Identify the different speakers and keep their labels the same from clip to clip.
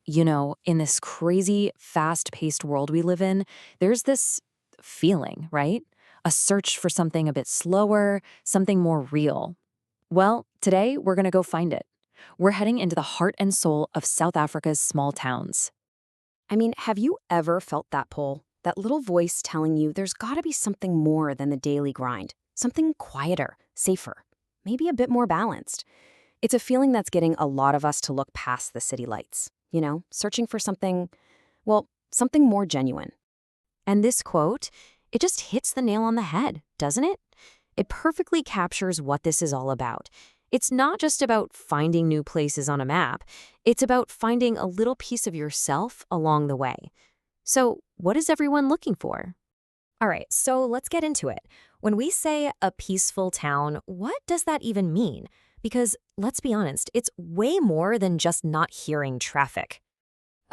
Speaker 1: In this crazy, fast-paced world we live in, there's this feeling, right? A search for something a bit slower, something more real. Well, today we're going to go find it. We're heading into the heart and soul of South Africa's small towns.
Speaker 2: I mean, have you ever felt that pull? That little voice telling you there's gotta be something more than the daily grind. Something quieter, safer, maybe a bit more balanced. It's a feeling that's getting a lot of us to look past the city lights, searching for something, well, something more genuine.
Speaker 1: And this quote, it just hits the nail on the head, doesn't it? It perfectly captures what this is all about. It's not just about finding new places on a map. It's about finding a little piece of yourself along the way. So, what is everyone looking for? All right, so let's get into it. When we say a peaceful town, what does that even mean? Because let's be honest, it's way more than just not hearing traffic.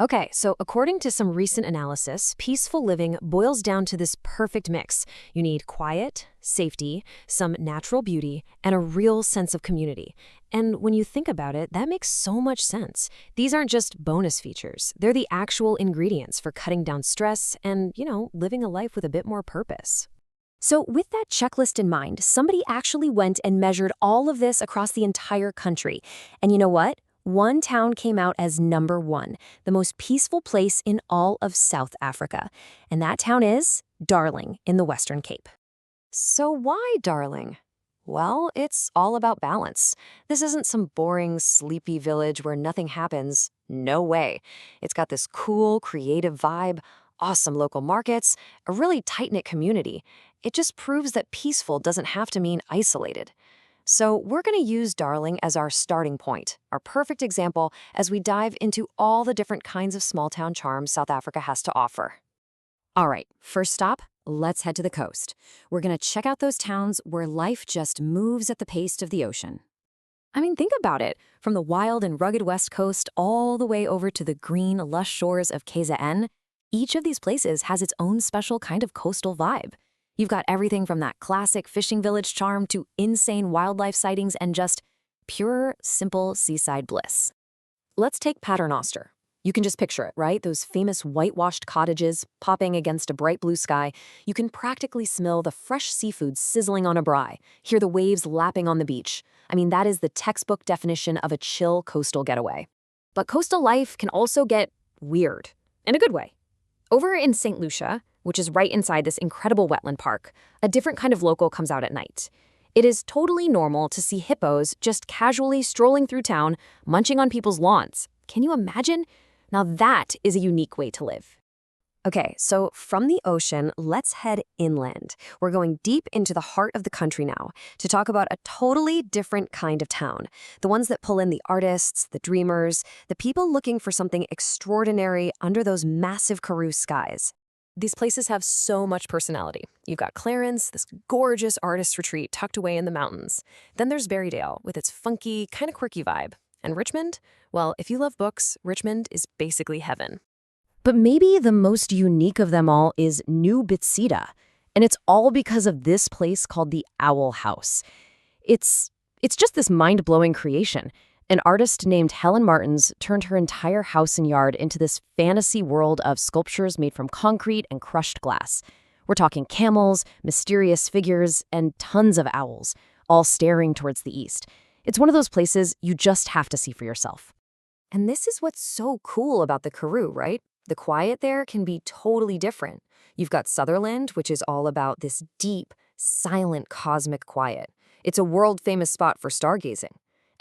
Speaker 1: Okay, so according to some recent analysis, peaceful living boils down to this perfect mix. You need quiet, safety, some natural beauty, and a real sense of community. And when you think about it, that makes so much sense. These aren't just bonus features. They're the actual ingredients for cutting down stress and, living a life with a bit more purpose. So with that checklist in mind, somebody actually went and measured all of this across the entire country. And you know what? One town came out as number one, the most peaceful place in all of South Africa. And that town is Darling in the Western Cape. So why Darling? Well, it's all about balance. This isn't some boring, sleepy village where nothing happens. No way. It's got this cool, creative vibe, awesome local markets, a really tight-knit community. It just proves that peaceful doesn't have to mean isolated. So we're going to use Darling as our starting point, our perfect example as we dive into all the different kinds of small-town charms South Africa has to offer. All right, first stop, let's head to the coast. We're going to check out those towns where life just moves at the pace of the ocean. I mean, think about it. From the wild and rugged West Coast all the way over to the green, lush shores of KZN, each of these places has its own special kind of coastal vibe. You've got everything from that classic fishing village charm to insane wildlife sightings and just pure, simple seaside bliss. Let's take Paternoster. You can just picture it, right? Those famous whitewashed cottages popping against a bright blue sky. You can practically smell the fresh seafood sizzling on a braai, hear the waves lapping on the beach. I mean, that is the textbook definition of a chill coastal getaway. But coastal life can also get weird, in a good way. Over in St. Lucia, which is right inside this incredible wetland park, a different kind of local comes out at night. It is totally normal to see hippos just casually strolling through town, munching on people's lawns. Can you imagine? Now that is a unique way to live. Okay, so from the ocean, let's head inland. We're going deep into the heart of the country now to talk about a totally different kind of town. The ones that pull in the artists, the dreamers, the people looking for something extraordinary under those massive Karoo skies. These places have so much personality. You've got Clarens, this gorgeous artist retreat tucked away in the mountains. Then there's Berrydale with its funky, kind of quirky vibe. And Richmond? Well, if you love books, Richmond is basically heaven. But maybe the most unique of them all is New Bitsita. And it's all because of this place called the Owl House. It's just this mind-blowing creation. An artist named Helen Martins turned her entire house and yard into this fantasy world of sculptures made from concrete and crushed glass. We're talking camels, mysterious figures, and tons of owls, all staring towards the east. It's one of those places you just have to see for yourself. And this is what's so cool about the Karoo, right? The quiet there can be totally different. You've got Sutherland, which is all about this deep, silent cosmic quiet. It's a world-famous spot for stargazing.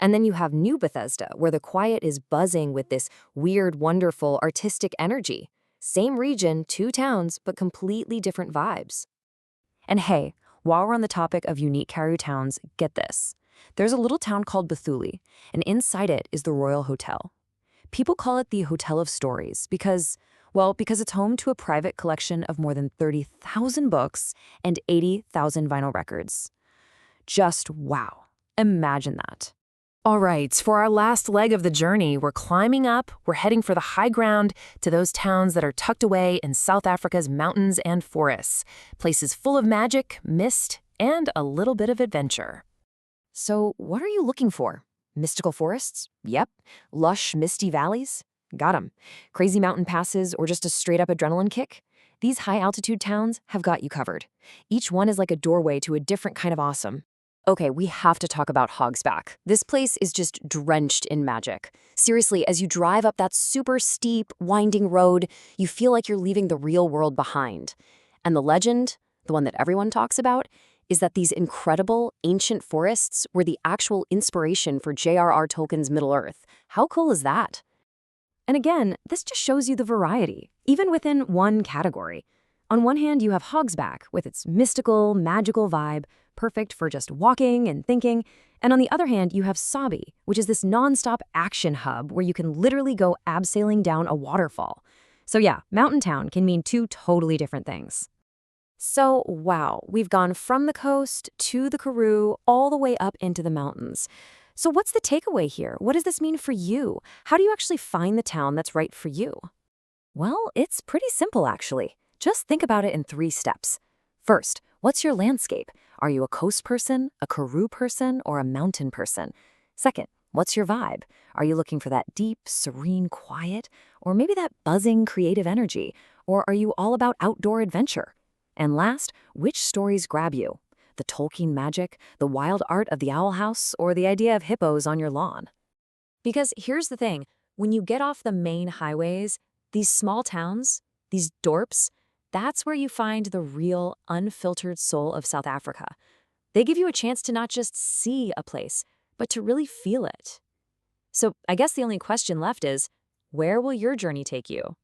Speaker 1: And then you have New Bethesda, where the quiet is buzzing with this weird, wonderful, artistic energy. Same region, two towns, but completely different vibes. And hey, while we're on the topic of unique Karoo towns, get this. There's a little town called Bethuli, and inside it is the Royal Hotel. People call it the Hotel of Stories because it's home to a private collection of more than 30,000 books and 80,000 vinyl records. Just wow. Imagine that. All right, for our last leg of the journey, we're climbing up, we're heading for the high ground to those towns that are tucked away in South Africa's mountains and forests, places full of magic, mist, and a little bit of adventure. So what are you looking for? Mystical forests? Yep. Lush, misty valleys? Got 'em. Crazy mountain passes or just a straight-up adrenaline kick? These high-altitude towns have got you covered. Each one is like a doorway to a different kind of awesome. Okay, we have to talk about Hogsback. This place is just drenched in magic. Seriously, as you drive up that super steep, winding road, you feel like you're leaving the real world behind. And the legend, the one that everyone talks about, is that these incredible, ancient forests were the actual inspiration for J.R.R. Tolkien's Middle-earth. How cool is that? And again, this just shows you the variety, even within one category. On one hand, you have Hogsback with its mystical, magical vibe, perfect for just walking and thinking. And on the other hand, you have Sabi, which is this nonstop action hub where you can literally go abseiling down a waterfall. So yeah, mountain town can mean two totally different things. So wow, we've gone from the coast to the Karoo, all the way up into the mountains. So what's the takeaway here? What does this mean for you? How do you actually find the town that's right for you? Well, it's pretty simple, actually. Just think about it in 3 steps. First, what's your landscape? Are you a coast person, a Karoo person, or a mountain person? Second, what's your vibe? Are you looking for that deep, serene quiet, or maybe that buzzing creative energy? Or are you all about outdoor adventure? And last, which stories grab you? The Tolkien magic, the wild art of the owl house, or the idea of hippos on your lawn? Because here's the thing, when you get off the main highways, these small towns, these dorps, that's where you find the real, unfiltered soul of South Africa. They give you a chance to not just see a place, but to really feel it. So I guess the only question left is, where will your journey take you?